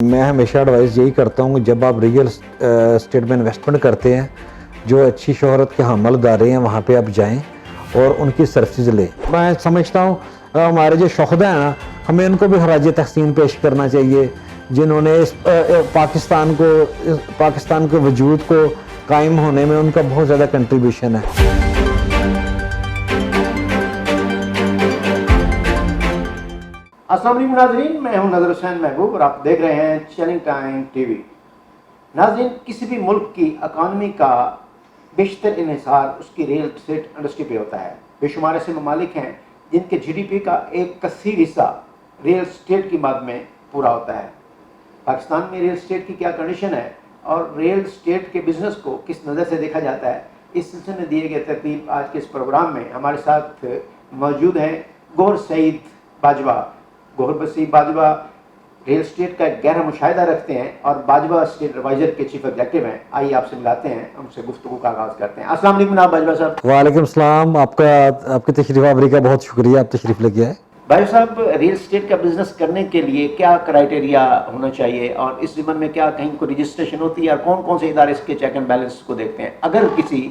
میں ہمیشہ ایڈوائز یہی کرتا ہوں کہ جب آپ ریئل اسٹیٹ میں انویسٹمنٹ کرتے ہیں جو اچھی شہرت کے حامل ادارے ہیں وہاں پہ آپ جائیں اور ان کی سروسز لیں. میں سمجھتا ہوں ہمارے جو شہداء ہیں نا ہمیں ان کو بھی خراج تحسین پیش کرنا چاہیے جنہوں نے پاکستان کے وجود کو قائم ہونے میں ان کا بہت زیادہ کنٹریبیوشن ہے. السلام علیکم ناظرین، میں ہوں نظر حسین محبوب اور آپ دیکھ رہے ہیں چیلنج ٹائم ٹی وی. ناظرین، کسی بھی ملک کی اکانومی کا بیشتر انحصار اس کی ریئل اسٹیٹ انڈسٹری پہ ہوتا ہے. بے شمار ایسے ممالک ہیں جن کے جی ڈی پی کا ایک کثیر حصہ ریئل اسٹیٹ کی مد میں پورا ہوتا ہے. پاکستان میں ریئل اسٹیٹ کی کیا کنڈیشن ہے اور ریئل اسٹیٹ کے بزنس کو کس نظر سے دیکھا جاتا ہے، اس سلسلے میں دیے گئے ترتیب آج کے اس پروگرام میں ہمارے ساتھ موجود ہیں گوہر سعید باجوہ. گوہر سعید باجوہ ریئل اسٹیٹ کا ایک گہرا مشاہدہ رکھتے ہیں اور باجوہ اسٹیٹ ایڈوائزر کے چیف ایگزیکٹو ہیں. آئیے آپ سے ملاتے ہیں، ان سے گفتگو کا آغاز کرتے ہیں. السلام علیکم جناب باجوہ صاحب. وعلیکم السلام. آپ کی تشریف آوری کا بہت شکریہ، آپ تشریف لے کے آئے. بھائی صاحب، ریئل اسٹیٹ کا بزنس کرنے کے لیے کیا کرائٹیریا ہونا چاہیے اور اس ضمن میں کیا کہیں کوئی رجسٹریشن ہوتی ہے اور کون کون سے ادارے اس کے چیک اینڈ بیلنس کو دیکھتے ہیں؟ اگر کسی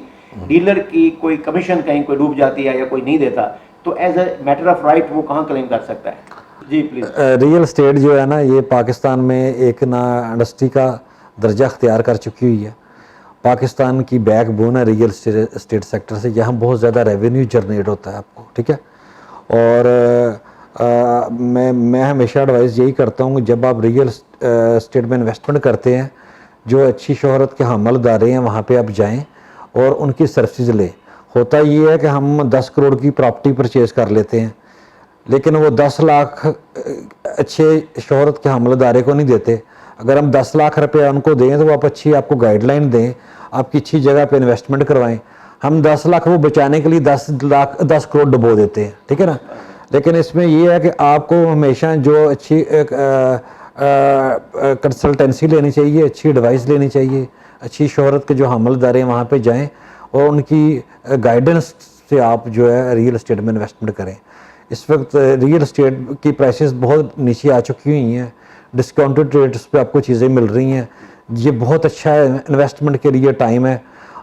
ڈیلر کی کوئی کمیشن کہیں کوئی ڈوب جاتی ہے یا کوئی نہیں دیتا تو as a matter of right وہ کہاں کلیم کر سکتا ہے؟ جی پلیز. ریئل اسٹیٹ جو ہے نا یہ پاکستان میں ایک نا انڈسٹری کا درجہ اختیار کر چکی ہوئی ہے. پاکستان کی بیک بون ہے ریئل اسٹیٹ سیکٹر سے. یہاں بہت زیادہ ریونیو جنریٹ ہوتا ہے آپ کو، ٹھیک ہے. اور میں ہمیشہ ایڈوائز یہی کرتا ہوں کہ جب آپ ریئل اسٹیٹ میں انویسٹمنٹ کرتے ہیں جو اچھی شہرت کے حامل ادارے ہیں وہاں پہ آپ جائیں اور ان کی سروسز لیں. ہوتا یہ ہے کہ ہم 10 کروڑ کی پراپرٹی پرچیز کر لیتے ہیں لیکن وہ 10 لاکھ اچھے شہرت کے حامل ادارے کو نہیں دیتے. اگر ہم 10 لاکھ روپے ان کو دیں تو وہ آپ کو گائیڈ لائن دیں، آپ کی اچھی جگہ پہ انویسٹمنٹ کروائیں. ہم 10 لاکھ وہ بچانے کے لیے 10 کروڑ ڈبو دیتے ہیں، ٹھیک ہے نا. لیکن اس میں یہ ہے کہ آپ کو ہمیشہ جو اچھی کنسلٹنسی لینی چاہیے، اچھی ایڈوائس لینی چاہیے. اچھی شہرت کے جو حامل ادارے ہیں وہاں پہ جائیں اور ان کی گائیڈنس سے آپ جو ہے ریئل اسٹیٹ میں انویسٹمنٹ کریں. اس وقت ریئل اسٹیٹ کی پرائسز بہت نیچے آ چکی ہوئی ہیں، ڈسکاؤنٹڈ ریٹس پہ آپ کو چیزیں مل رہی ہیں. یہ بہت اچھا ہے انویسٹمنٹ کے لیے ٹائم ہے.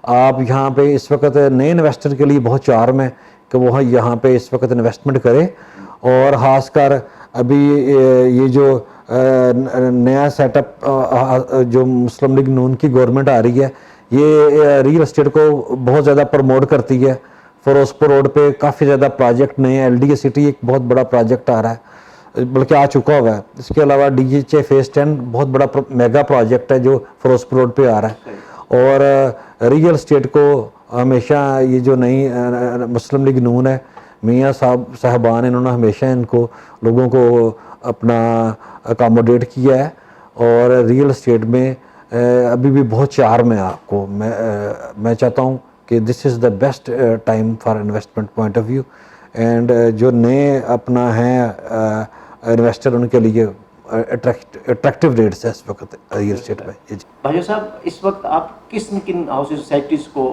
آپ یہاں پہ اس وقت نئے انویسٹر کے لیے بہت چارم ہے کہ وہ یہاں پہ اس وقت انویسٹمنٹ کرے. اور خاص کر ابھی یہ جو نیا سیٹ اپ جو مسلم لیگ نون کی گورنمنٹ آ رہی ہے یہ ریئل اسٹیٹ کو بہت زیادہ پروموٹ کرتی ہے. فیروزپور روڈ پہ کافی زیادہ پروجیکٹ نئے ہیں. ایل ڈی اے سٹی ایک بہت بڑا پروجیکٹ آ رہا ہے بلکہ آ چکا ہوا ہے. اس کے علاوہ ڈی ایچ اے فیز 10 بہت بڑا میگا پروجیکٹ ہے جو فیروزپور روڈ پہ آ رہا ہے. اور ریئل اسٹیٹ کو ہمیشہ یہ جو نئی مسلم لیگ نون ہے میاں صاحبان انہوں نے ہمیشہ ان کو لوگوں کو اپنا اکاموڈیٹ کیا ہے. اور ریئل اسٹیٹ میں ابھی بھی بہت چارم ہے آپ کو. میں چاہتا ہوں کہ this is the best time for investment point of view. And جو نئے اپنا ہیں انویسٹر ان کے لیے اٹریکٹیو ریٹس ہے اس وقت ریئل اسٹیٹ میں. بھائی صاحب، اس وقت آپ کن ہاؤسنگ سوسائٹیز کو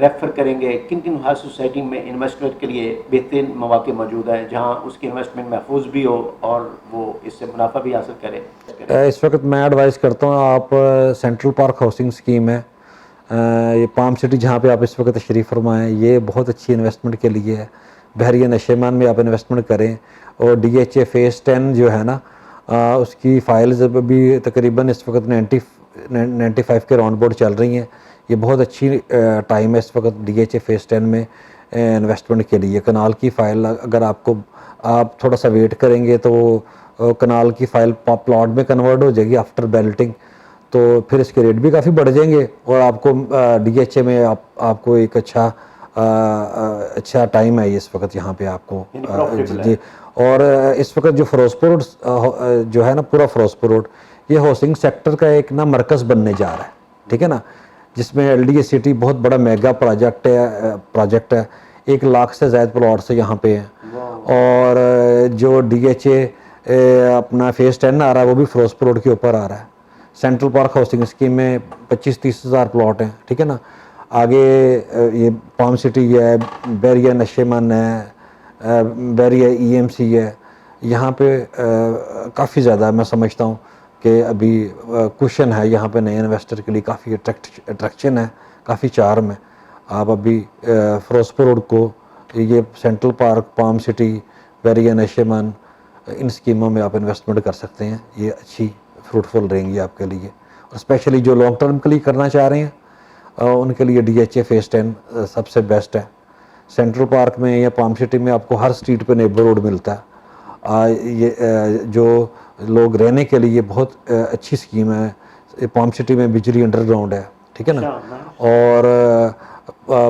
ریفر کریں گے؟ کن ہاؤسنگ سوسائٹی میں انویسٹمنٹ کے لیے بہترین مواقع موجود ہیں جہاں اس کی انویسٹمنٹ محفوظ بھی ہو اور وہ اس سے منافع بھی حاصل کرے؟ اس وقت میں ایڈوائز کرتا ہوں آپ سینٹرل پارک ہاؤسنگ اسکیم ہے، یہ پام سٹی جہاں پہ آپ اس وقت تشریف فرمائیں، یہ بہت اچھی انویسٹمنٹ کے لیے ہے. بحریہ نشیمان میں آپ انویسٹمنٹ کریں. اور ڈی ایچ اے فیز 10 جو ہے نا اس کی فائلز ابھی تقریباً اس وقت 95 کے راؤنڈ بورڈ چل رہی ہیں. یہ بہت اچھی ٹائم ہے اس وقت ڈی ایچ اے فیز 10 میں انویسٹمنٹ کے لیے. کنال کی فائل اگر آپ تھوڑا سا ویٹ کریں گے تو کنال کی فائل پلاٹ میں کنورٹ ہو جائے گی آفٹر بیلٹنگ، تو پھر اس کے ریٹ بھی کافی بڑھ جائیں گے اور آپ کو ڈی ایچ اے میں آپ کو ایک اچھا ٹائم ہے اس وقت یہاں پہ آپ کو. جی. اور اس وقت جو فیروزپور روڈ جو ہے نا پورا فیروزپور روڈ یہ ہاؤسنگ سیکٹر کا ایک نا مرکز بننے جا رہا ہے، ٹھیک ہے نا. جس میں ایل ڈی اے سٹی بہت بڑا میگا پروجیکٹ ہے. 1 لاکھ سے زائد پلاٹس یہاں پہ ہیں. اور جو ڈی ایچ اے اپنا فیز 10 آ رہا ہے وہ بھی فیروزپور روڈ کے اوپر آ رہا ہے. سینٹرل پارک ہاؤسنگ اسکیم میں 25-30 ہزار پلاٹ ہیں، ٹھیک ہے نا. آگے یہ پام سٹی ہے، بحریہ نشیمن ہے، بحریہ ای ایم سی ہے. یہاں پہ کافی زیادہ میں سمجھتا ہوں کہ ابھی کوشن ہے یہاں پہ نئے انویسٹر کے لیے، کافی اٹریکشن ہے، کافی چارم ہے. آپ ابھی فیروزپور روڈ کو، یہ سینٹرل پارک، پام سٹی، ویرین، ایشیمان، ان اسکیموں میں آپ انویسٹمنٹ کر سکتے ہیں. یہ اچھی فروٹفل رہیں گی آپ کے لیے، اور اسپیشلی جو لانگ ٹرم کے لیے کرنا چاہ رہے ہیں ان کے لیے ڈی ایچ اے فیز 10 سب سے بیسٹ ہے. سینٹرل پارک میں یا پام سٹی میں آپ کو ہر اسٹریٹ پہ نیبر روڈ ملتا ہے. یہ جو لوگ رہنے کے لیے بہت اچھی اسکیم ہے. پام سٹی میں بجلی انڈر گراؤنڈ ہے، ٹھیک ہے نا، اور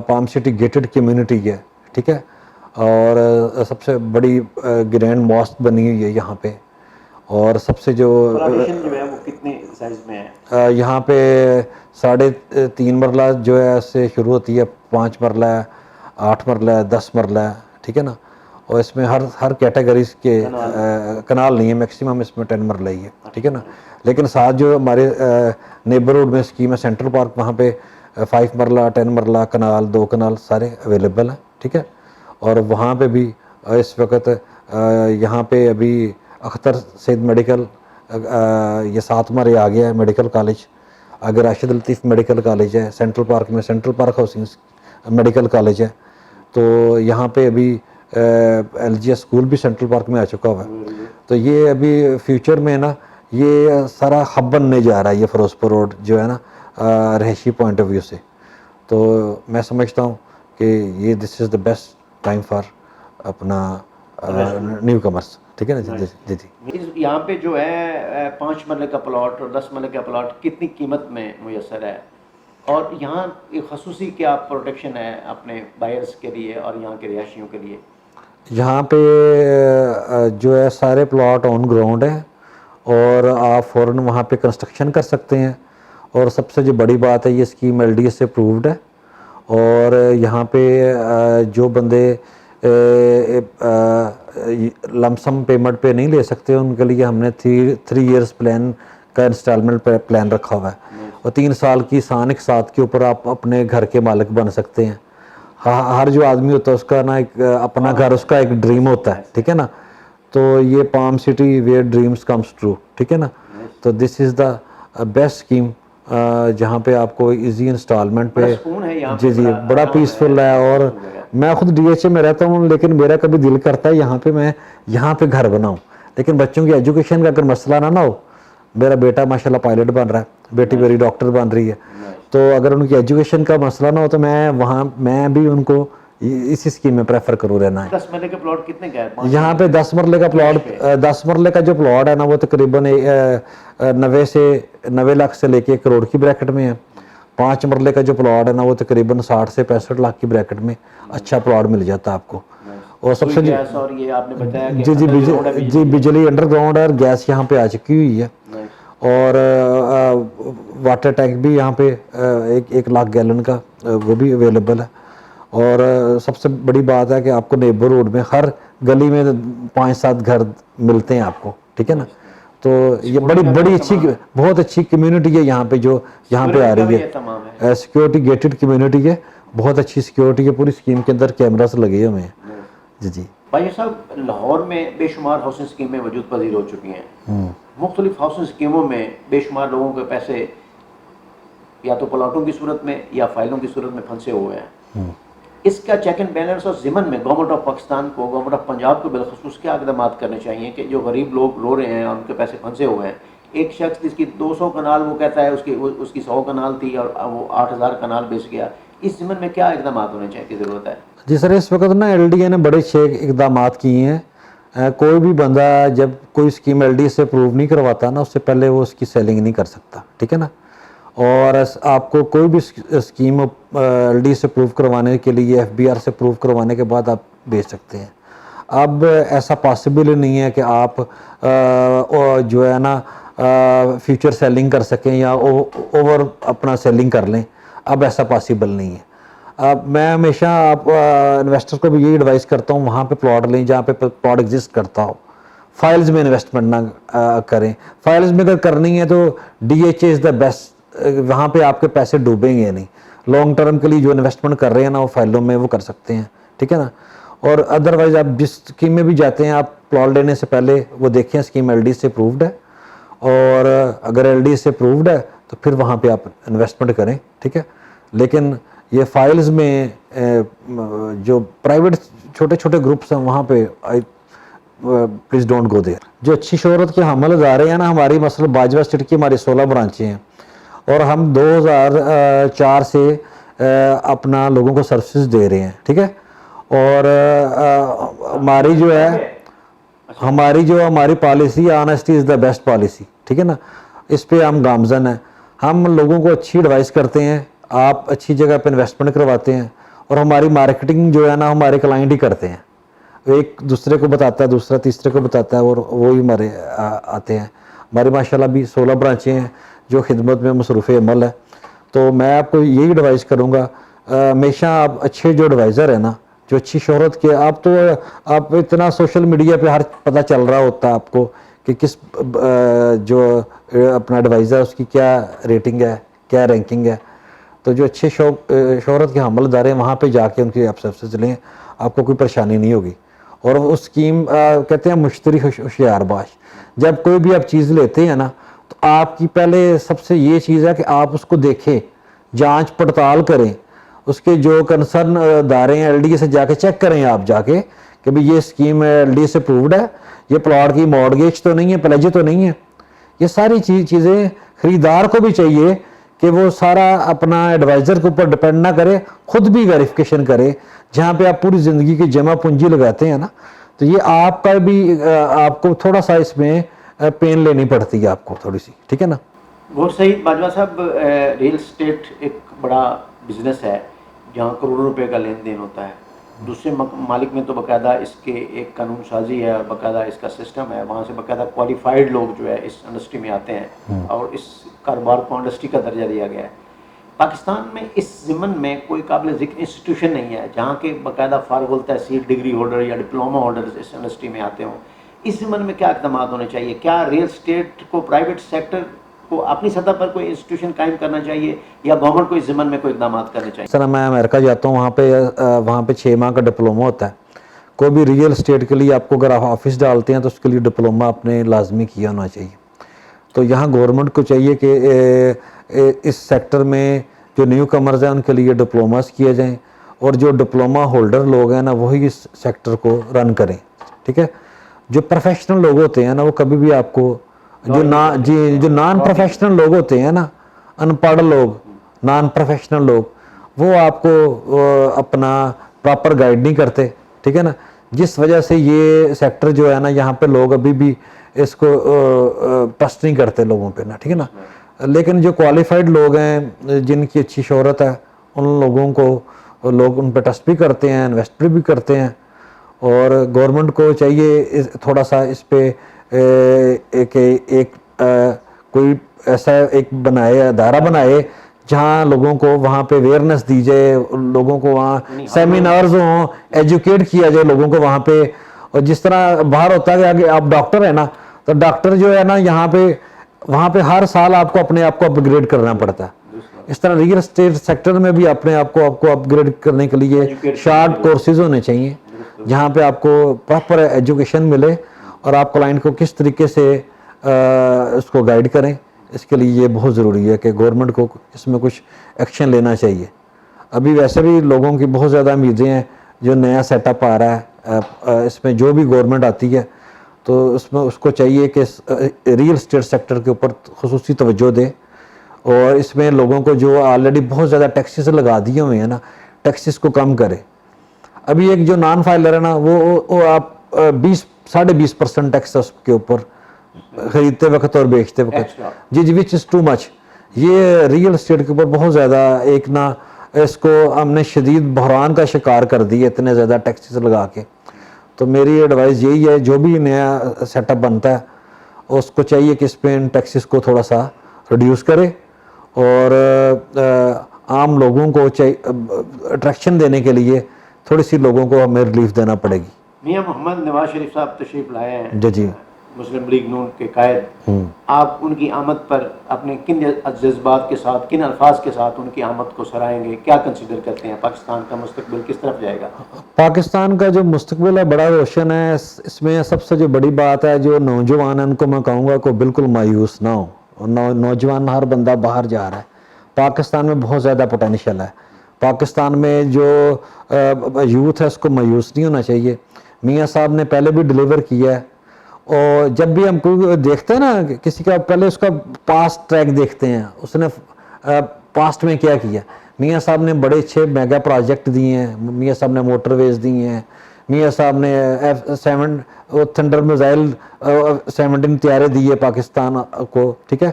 پام سٹی گیٹڈ کمیونٹی ہے، ٹھیک ہے، اور سب سے بڑی گرینڈ ماسک بنی ہوئی ہے یہاں پہ. اور سب سے جو ہے وہ کتنے سائز میں ہے؟ یہاں پہ 3.5 مرلہ جو ہے سے شروع ہوتی ہے، 5 مرلہ ہے، 8 مرلہ ہے، 10 مرلہ ہے، ٹھیک ہے نا. اور اس میں ہر کیٹیگریز کے کنال نہیں ہے، میکسیمم اس میں 10 مرلہ ہی ہے، ٹھیک ہے نا. لیکن ساتھ جو ہمارے نیبرہڈ میں اسکیم ہے سینٹرل پارک، وہاں پہ 5 مرلہ، 10 مرلہ، کنال، 2 کنال سارے اویلیبل ہیں، ٹھیک ہے. اور وہاں پہ بھی اس وقت یہاں پہ ابھی اختر سید میڈیکل، یہ 7 مرے آ گیا ہے میڈیکل کالج. اگر راشد الطیف میڈیکل کالج ہے سینٹرل پارک میں، central park housing medical college ہے. تو یہاں پہ ابھی ایل جی ایس اسکول بھی سینٹرل پارک میں آ چکا ہوا ہے. تو یہ ابھی فیوچر میں نا یہ سارا ہب بننے جا رہا ہے، یہ فیروزپور روڈ جو ہے نا رہائشی پوائنٹ آف ویو سے. تو میں سمجھتا ہوں کہ یہ دس is the best time for اپنا نیو کمرس، ٹھیک ہے نا. جی جی جی. یہاں پہ جو ہے 5 مرلے کا پلاٹ اور 10 مرلے کا پلاٹ کتنی قیمت میں میسر ہے، اور یہاں ایک خصوصی کیا پروٹیکشن ہے اپنے بائرس کے لیے اور یہاں کے رہائشیوں کے لیے؟ یہاں پہ جو ہے سارے پلاٹ آن گراؤنڈ ہیں، اور آپ فوراً وہاں پہ کنسٹرکشن کر سکتے ہیں. اور سب سے جو بڑی بات ہے یہ اسکیم ایل ڈی ایس سے اپرووڈ ہے. اور یہاں پہ جو بندے لمسم پیمنٹ پہ نہیں لے سکتے ان کے لیے ہم نے 3 ایئرس پلان کا انسٹالمنٹ پلان رکھا ہوا ہے. اور 3 سال کی سانک ساتھ کے اوپر آپ اپنے گھر کے مالک بن سکتے ہیں. ہر جو آدمی ہوتا ہے اس کا نا ایک اپنا گھر، اس کا ایک ڈریم ہوتا ہے، ٹھیک ہے نا. تو یہ palm city where dreams comes true, ٹھیک ہے نا. تو دس از دا بیسٹ اسکیم جہاں پہ آپ کو ایزی انسٹالمنٹ پہ، جی جی، بڑا پیسفل ہے. اور میں خود ڈی ایچ اے میں رہتا ہوں، لیکن میرا کبھی دل کرتا ہے یہاں پہ میں یہاں پہ گھر بناؤں. لیکن بچوں کی ایجوکیشن کا اگر مسئلہ نہ ہو، میرا بیٹا ماشاءاللہ پائلٹ بن رہا ہے، بیٹی میری ڈاکٹر بن رہی ہے، تو اگر ان کی ایجوکیشن کا مسئلہ نہ ہو تو میں بھی ان کو اسی اسکیم میں پریفر کروں رہنا ہے. 10 مرلے کا پلاٹ کتنے کا ہے یہاں پہ 10 مرلے کا پلاٹ، 10 مرلے کا جو پلاٹ ہے نا وہ تقریباً 90 لاکھ سے لے کے 1 کروڑ کی بریکٹ میں ہے. 5 مرلے کا جو پلاٹ ہے نا وہ تقریباً 60 سے 65 لاکھ کی بریکٹ میں اچھا پلاٹ مل جاتا ہے آپ کو. اور سب سے جی جی بجلی انڈر گراؤنڈ ہے، اور گیس یہاں پہ آ چکی ہوئی ہے. اور واٹر ٹینک بھی یہاں پہ 1 لاکھ گیلن کا وہ بھی اویلیبل ہے. اور سب سے بڑی بات ہے کہ آپ کو نیبر روڈ میں ہر گلی میں 5-7 گھر ملتے ہیں آپ کو، ٹھیک ہے نا. تو یہ بڑی اچھی، بہت اچھی کمیونٹی ہے یہاں پہ جو یہاں پہ آ رہی ہے. سیکورٹی گیٹڈ کمیونٹی ہے، بہت اچھی سیکورٹی ہے، پوری اسکیم کے اندر کیمراز لگے ہوئے ہیں. جی جی بھائی صاحب، لاہور میں بے شمار ہاؤسنگ اسکیمیں وجود پذیر ہو چکی ہیں. مختلف ہاؤسنگ اسکیموں میں بے شمار لوگوں کے پیسے یا تو پلاٹوں کی صورت میں یا فائلوں کی صورت میں پھنسے ہوئے ہیں. اس کا چیک اینڈ بیلنس اور ضمن میں گورنمنٹ آف پاکستان کو، گورنمنٹ آف پنجاب کو بالخصوص کیا اقدامات کرنے چاہیے کہ جو غریب لوگ رو رہے ہیں اور ان کے پیسے پھنسے ہوئے ہیں؟ ایک شخص جس کی 200 کنال وہ کہتا ہے اس کی 100 کنال تھی اور وہ 8000 کنال بیچ گیا. اس ضمن میں کیا اقدامات ہونے چاہیے کی ضرورت ہے؟ جی سر، اس وقت نا ایل ڈی اے نے بڑے 6 اقدامات کیے ہیں. کوئی بھی بندہ جب کوئی اسکیم ایل ڈی اے سے اپروو نہیں کرواتا نا، اس سے پہلے وہ اس کی سیلنگ نہیں کر سکتا، ٹھیک ہے نا. اور آپ کو کوئی بھی اسکیم ایل ڈی سے اپروو کروانے کے لیے ایف بی آر سے اپروو کروانے کے بعد آپ بیچ سکتے ہیں. اب ایسا پاسبل نہیں ہے کہ آپ جو ہے نا فیوچر سیلنگ کر سکیں یا اوور اپنا سیلنگ کر لیں. اب ایسا پاسبل نہیں ہے. اب میں ہمیشہ آپ انویسٹر کو بھی یہی ایڈوائز کرتا ہوں وہاں پہ پلاٹ لیں جہاں پہ پلاٹ ایگزسٹ کرتا ہو. فائلز میں انویسٹمنٹ نہ کریں. فائلز میں اگر کرنی ہے تو D H A is the best, وہاں پہ آپ کے پیسے ڈوبیں گے نہیں. لانگ ٹرم کے لیے جو انویسٹمنٹ کر رہے ہیں نا وہ فائلوں میں وہ کر سکتے ہیں، ٹھیک ہے نا. اور ادروائز آپ جس اسکیم میں بھی جاتے ہیں آپ پلاٹ لینے سے پہلے وہ دیکھیں اسکیم ایل ڈی سے اپرووڈ ہے. اور اگر LD سے اپرووڈ ہے تو پھر وہاں پہ آپ انویسٹمنٹ کریں, ٹھیک ہے. لیکن یہ فائلز میں جو پرائیویٹ چھوٹے چھوٹے گروپس ہیں وہاں پہ پلیز ڈونٹ گو دیئر. جو اچھی شہرت کے حامل ادارے ہیں نا, ہماری مثلا باجوہ اسٹیٹ کی ہماری 16 برانچیں ہیں, اور ہم 2004 سے اپنا لوگوں کو سروسز دے رہے ہیں, ٹھیک ہے. اور ہماری جو ہے ہماری policy honesty is the best policy, ٹھیک ہے نا. اس پہ ہم گامزن ہیں. ہم لوگوں کو اچھی ایڈوائس کرتے ہیں, آپ اچھی جگہ پہ انویسٹمنٹ کرواتے ہیں, اور ہماری مارکیٹنگ جو ہے نا ہمارے کلائنٹ ہی کرتے ہیں. ایک دوسرے کو بتاتا ہے, دوسرا تیسرے کو بتاتا ہے, اور وہی ہمارے آتے ہیں. ہماری ماشاءاللہ بھی 16 برانچیں ہیں جو خدمت میں مصروف عمل ہے. تو میں آپ کو یہی ایڈوائز کروں گا, ہمیشہ آپ اچھے جو ایڈوائزر ہیں نا, جو اچھی شہرت کے, آپ اتنا سوشل میڈیا پہ ہر پتہ چل رہا ہوتا ہے آپ کو کہ کس جو اپنا ایڈوائزر اس کی کیا ریٹنگ ہے, کیا رینکنگ ہے. تو جو اچھے شہرت کے حامل ادارے ہیں وہاں پہ جا کے ان کی آپ سروسز لیں, آپ کو کوئی پریشانی نہیں ہوگی. اور وہ اسکیم کہتے ہیں مشتری ہوشیار باش. جب کوئی بھی آپ چیز لیتے ہیں نا تو آپ کی پہلے سب سے یہ چیز ہے کہ آپ اس کو دیکھیں, جانچ پڑتال کریں, اس کے جو کنسرن ادارے ہیں LD سے جا کے چیک کریں آپ جا کے کہ بھئی یہ اسکیم LD سے اپرووڈ ہے, یہ پلاٹ کی مارگیج تو نہیں ہے, پلیج تو نہیں ہے. یہ ساری چیزیں خریدار کو بھی چاہیے کہ وہ سارا اپنا ایڈوائزر کے اوپر ڈپینڈ نہ کرے, خود بھی ویریفیکیشن کرے. جہاں پہ آپ پوری زندگی کی جمع پونجی لگاتے ہیں نا, تو یہ آپ کا بھی آپ کو تھوڑا سا اس میں پین لینی پڑتی ہے آپ کو تھوڑی سی, ٹھیک ہے نا. بہت صحیح باجوہ صاحب. ریل اسٹیٹ ایک بڑا بزنس ہے جہاں کروڑوں روپے کا لین دین ہوتا ہے. دوسرے ممالک میں تو باقاعدہ اس کے ایک قانون سازی ہے اور باقاعدہ اس کا سسٹم ہے. وہاں سے باقاعدہ کوالیفائڈ لوگ جو ہے اس انڈسٹری میں آتے ہیں اور اس کاروبار کو انڈسٹری کا درجہ دیا گیا ہے. پاکستان میں اس ضمن میں کوئی قابل ذکر انسٹیٹیوشن نہیں ہے جہاں کے باقاعدہ فارغ التحصیل ڈگری ہولڈر یا ڈپلوما ہولڈر اس انڈسٹری میں آتے ہوں. اس ضمن میں کیا اقدامات ہونے چاہیے؟ کیا ریل اسٹیٹ کو پرائیویٹ سیکٹر کو اپنی سطح پر کوئی انسٹیٹیوشن قائم کرنا چاہیے یا گورنمنٹ کو اس ضمن میں کوئی اقدامات کرنے چاہیے؟ سر میں امریکہ جاتا ہوں, وہاں پہ 6 ماہ کا ڈپلوما ہوتا ہے. کوئی بھی ریئل اسٹیٹ کے لیے آپ کو اگر آپ آفس ڈالتے ہیں تو اس کے لیے ڈپلوما آپ نے لازمی کیا ہونا چاہیے. تو یہاں گورنمنٹ کو چاہیے کہ اس سیکٹر میں جو نیو کمرز ہیں ان کے لیے ڈپلوماز کیے جائیں, اور جو ڈپلوما ہولڈر لوگ ہیں نا وہی اس سیکٹر کو رن کریں, ٹھیک ہے. جو پروفیشنل لوگ ہوتے ہیں نا وہ کبھی بھی آپ کو جو نان پروفیشنل لوگ ہوتے ہیں نا, ان پڑھ لوگ, نان پروفیشنل لوگ, وہ آپ کو اپنا پراپر گائیڈ نہیں کرتے, ٹھیک ہے نا. جس وجہ سے یہ سیکٹر جو ہے نا یہاں پہ لوگ ابھی بھی اس کو ٹرسٹ نہیں کرتے لوگوں پہ نا, ٹھیک ہے نا. لیکن جو کوالیفائڈ لوگ ہیں جن کی اچھی شہرت ہے ان لوگوں کو لوگ ان پہ ٹرسٹ بھی کرتے ہیں, انویسٹ بھی کرتے ہیں. اور گورنمنٹ کو چاہیے تھوڑا سا اس پہ ایک کوئی ایسا ایک ادارہ بنائے جہاں لوگوں کو وہاں پہ اویئرنیس دی جائے, لوگوں کو وہاں سیمینارز ہوں, ایجوکیٹ کیا جائے لوگوں کو وہاں پہ. اور جس طرح باہر ہوتا ہے کہ آپ ڈاکٹر ہیں نا, تو ڈاکٹر جو ہے نا وہاں پہ ہر سال آپ کو اپنے آپ کو اپ گریڈ کرنا پڑتا ہے. اس طرح ریئل اسٹیٹ سیکٹر میں بھی اپنے آپ کو اپ گریڈ کرنے کے لیے شارٹ کورسز ہونے چاہیے جہاں پہ آپ کو پراپر ایجوکیشن ملے اور آپ کلائنٹ کو کس طریقے سے اس کو گائیڈ کریں. اس کے لیے یہ بہت ضروری ہے کہ گورنمنٹ کو اس میں کچھ ایکشن لینا چاہیے. ابھی ویسے بھی لوگوں کی بہت زیادہ امیدیں ہیں, جو نیا سیٹ اپ آ رہا ہے اس میں جو بھی گورنمنٹ آتی ہے تو اس میں اس کو چاہیے کہ ریئل اسٹیٹ سیکٹر کے اوپر خصوصی توجہ دے, اور اس میں لوگوں کو جو آلریڈی بہت زیادہ ٹیکسز لگا دیے ہوئے ہیں نا, ٹیکسز کو کم کرے. ابھی ایک جو نان فائلر ہے نا وہ آپ 20% ٹیکس اس کے اوپر خریدتے وقت اور بیچتے وقت, جی وچ از ٹو مچ. یہ ریئل اسٹیٹ کے اوپر بہت زیادہ ایک نا اس کو ہم نے شدید بحران کا شکار کر دی اتنے زیادہ ٹیکسز لگا کے. تو میری ایڈوائز یہی ہے جو بھی نیا سیٹ اپ بنتا ہے اس کو چاہیے کہ اس پہ ان ٹیکسز کو تھوڑا سا ریڈیوس کرے, اور عام لوگوں کو اٹریکشن دینے کے لیے تھوڑی سی لوگوں کو ہمیں ریلیف دینا پڑے گی. میاں محمد نواز شریف صاحب تشریف لائے ہیں. جی مسلم لیگ نون کے قائد، آپ ان کی آمد پر اپنے کن جذبات کے ساتھ، کن الفاظ کے ساتھ ان کی آمد کو سرائیں گے؟ کیا کنسیڈر کرتے ہیں پاکستان کا مستقبل کس طرف جائے گا؟ پاکستان کا جو مستقبل ہے بڑا روشن ہے. اس میں سب سے جو بڑی بات ہے، جو نوجوان ہیں ان کو میں کہوں گا کہ بالکل مایوس نہ ہو. نوجوان ہر بندہ باہر جا رہا ہے. پاکستان میں بہت زیادہ پوٹینشیل ہے. پاکستان میں جو یوتھ ہے اس کو مایوس نہیں ہونا چاہیے. میاں صاحب نے پہلے بھی ڈیلیور کیا ہے، اور جب بھی ہم کوئی دیکھتے ہیں نا کسی کا، پہلے اس کا پاسٹ ٹریک دیکھتے ہیں، اس نے پاسٹ میں کیا کیا. میاں صاحب نے بڑے اچھے میگا پروجیکٹ دیے ہیں. میاں صاحب نے موٹر ویز دیے ہیں. میاں صاحب نے تھنڈر میزائل 17 طیارے دیے پاکستان کو، ٹھیک ہے.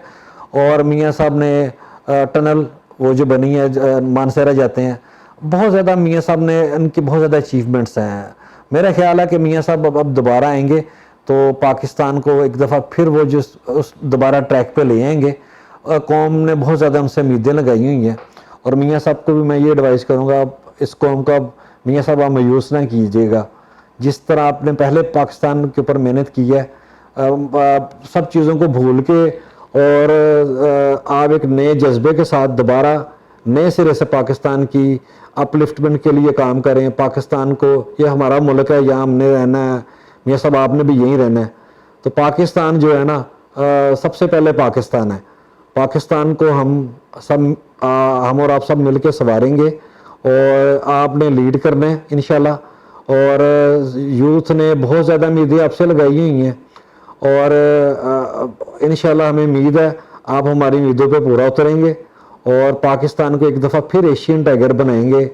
اور میاں صاحب نے ٹنل وہ جو بنی ہے مانسہرہ جاتے ہیں، بہت زیادہ میاں صاحب نے، ان کی بہت زیادہ اچیومنٹس ہیں. میرا خیال ہے کہ میاں صاحب اب دوبارہ آئیں گے تو پاکستان کو ایک دفعہ پھر وہ جو اس دوبارہ ٹریک پہ لے آئیں گے. قوم نے بہت زیادہ ان سے امیدیں لگائی ہوئی ہیں، اور میاں صاحب کو بھی میں یہ ایڈوائز کروں گا، اس قوم کا میاں صاحب آپ مایوس نہ کیجیے گا. جس طرح آپ نے پہلے پاکستان کے اوپر محنت کی ہے، سب چیزوں کو بھول کے، اور آپ ایک نئے جذبے کے ساتھ دوبارہ نئے سرے سے پاکستان کی اپلفٹمنٹ کے لیے کام کریں. پاکستان کو، یہ ہمارا ملک ہے، یہاں ہم نے رہنا ہے. میاں صاحب آپ نے بھی یہیں رہنا ہے. تو پاکستان جو ہے نا، سب سے پہلے پاکستان ہے. پاکستان کو ہم اور آپ سب مل کے سنواریں گے، اور آپ نے لیڈ کرنا ہے انشاءاللہ. اور یوتھ نے بہت زیادہ امیدیں آپ سے لگائی ہوئی ہیں، اور انشاءاللہ ہمیں امید ہے آپ ہماری امیدوں پہ پورا اتریں گے، اور پاکستان کو ایک دفعہ پھر ایشین ٹائگر بنائیں گے.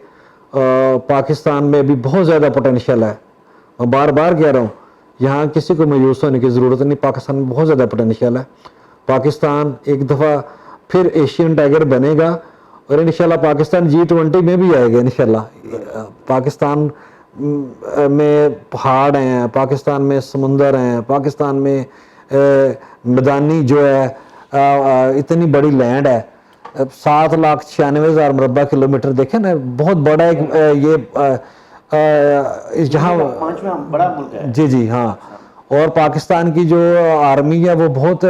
پاکستان میں بھی بہت زیادہ پوٹینشیل ہے. میں بار بار کہہ رہا ہوں، یہاں کسی کو مایوس ہونے کی ضرورت نہیں. پاکستان میں بہت زیادہ پوٹینشیل ہے. پاکستان ایک دفعہ پھر ایشین ٹائگر بنے گا، اور انشاءاللہ پاکستان G20 میں بھی آئے گا انشاءاللہ. پاکستان میں پہاڑ ہیں، پاکستان میں سمندر ہیں، پاکستان میں میدانی جو ہے اتنی بڑی لینڈ ہے، 7,96,000 مربع کلومیٹر. دیکھیں نا، بہت بڑا ایک یہ جہاں 5واں بڑا ملک ہے. جی ہاں. اور پاکستان کی جو آرمی ہے وہ بہت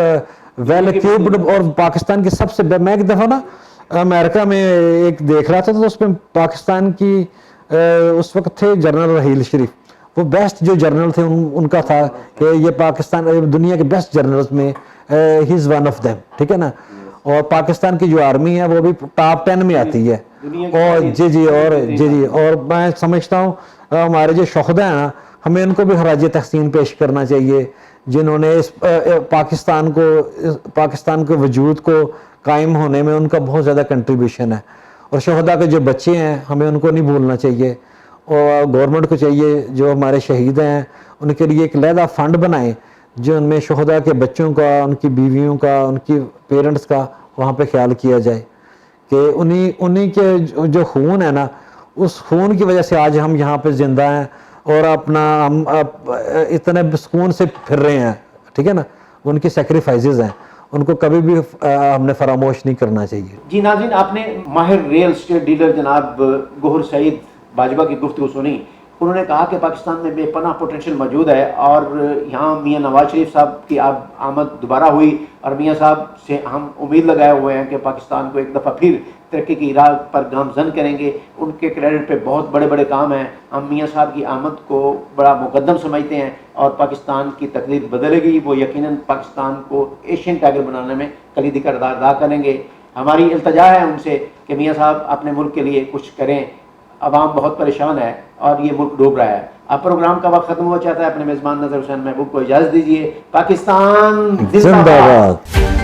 ویل اکوپڈ. اور پاکستان کی سب سے، میں ایک دفعہ نا امریکہ میں ایک دیکھ رہا تھا، تو اس میں پاکستان کی اس وقت تھے جنرل رحیل شریف، وہ بیسٹ جو جنرل تھے ان کا تھا کہ یہ پاکستان دنیا کے بیسٹ جنرلز میں ہی از ون آف دیم، ٹھیک ہے نا. اور پاکستان کی جو آرمی ہے وہ بھی ٹاپ 10 میں آتی ہے. اور اور میں سمجھتا ہوں ہمارے جو شہداء ہیں نا، ہمیں ان کو بھی خراج تحسین پیش کرنا چاہیے، جنہوں نے اس پاکستان کے وجود کو قائم ہونے میں ان کا بہت زیادہ کنٹریبیوشن ہے. اور شہداء کے جو بچے ہیں ہمیں ان کو نہیں بھولنا چاہیے. اور گورنمنٹ کو چاہیے جو ہمارے شہید ہیں ان کے لیے ایک علیحدہ فنڈ بنائیں، جو ان میں شہداء کے بچوں کا، ان کی بیویوں کا، ان کی پیرنٹس کا وہاں پہ خیال کیا جائے، کہ انہی کے جو خون ہے نا، اس خون کی وجہ سے آج ہم یہاں پہ زندہ ہیں، اور ہم اتنے سکون سے پھر رہے ہیں، ٹھیک ہے نا. ان کی سیکریفائسز ہیں، ان کو کبھی بھی ہم نے فراموش نہیں کرنا چاہیے. جی ناظرین، آپ نے ماہر ریئل اسٹیٹ ڈیلر جناب گوہر سعید باجوہ کی گفتگو سنی. انہوں نے کہا کہ پاکستان میں بے پناہ پوٹینشیل موجود ہے، اور یہاں میاں نواز شریف صاحب کی آمد دوبارہ ہوئی، اور میاں صاحب سے ہم امید لگائے ہوئے ہیں کہ پاکستان کو ایک دفعہ پھر ترقی کی راہ پر گامزن کریں گے. ان کے کریڈٹ پہ بہت بڑے بڑے کام ہیں. ہم میاں صاحب کی آمد کو بڑا مقدم سمجھتے ہیں، اور پاکستان کی تقدیر بدلے گی. وہ یقیناً پاکستان کو ایشین ٹائگر بنانے میں کلیدی کردار ادا کریں گے. ہماری التجا ہے ان سے کہ میاں صاحب اپنے ملک کے لیے کچھ کریں. عوام بہت پریشان ہے اور یہ ملک ڈوب رہا ہے. اب پروگرام کا وقت ختم ہوا چاہتا ہے. اپنے میزبان نظر حسین محبوب کو اجازت دیجیے. پاکستان زندہ باد.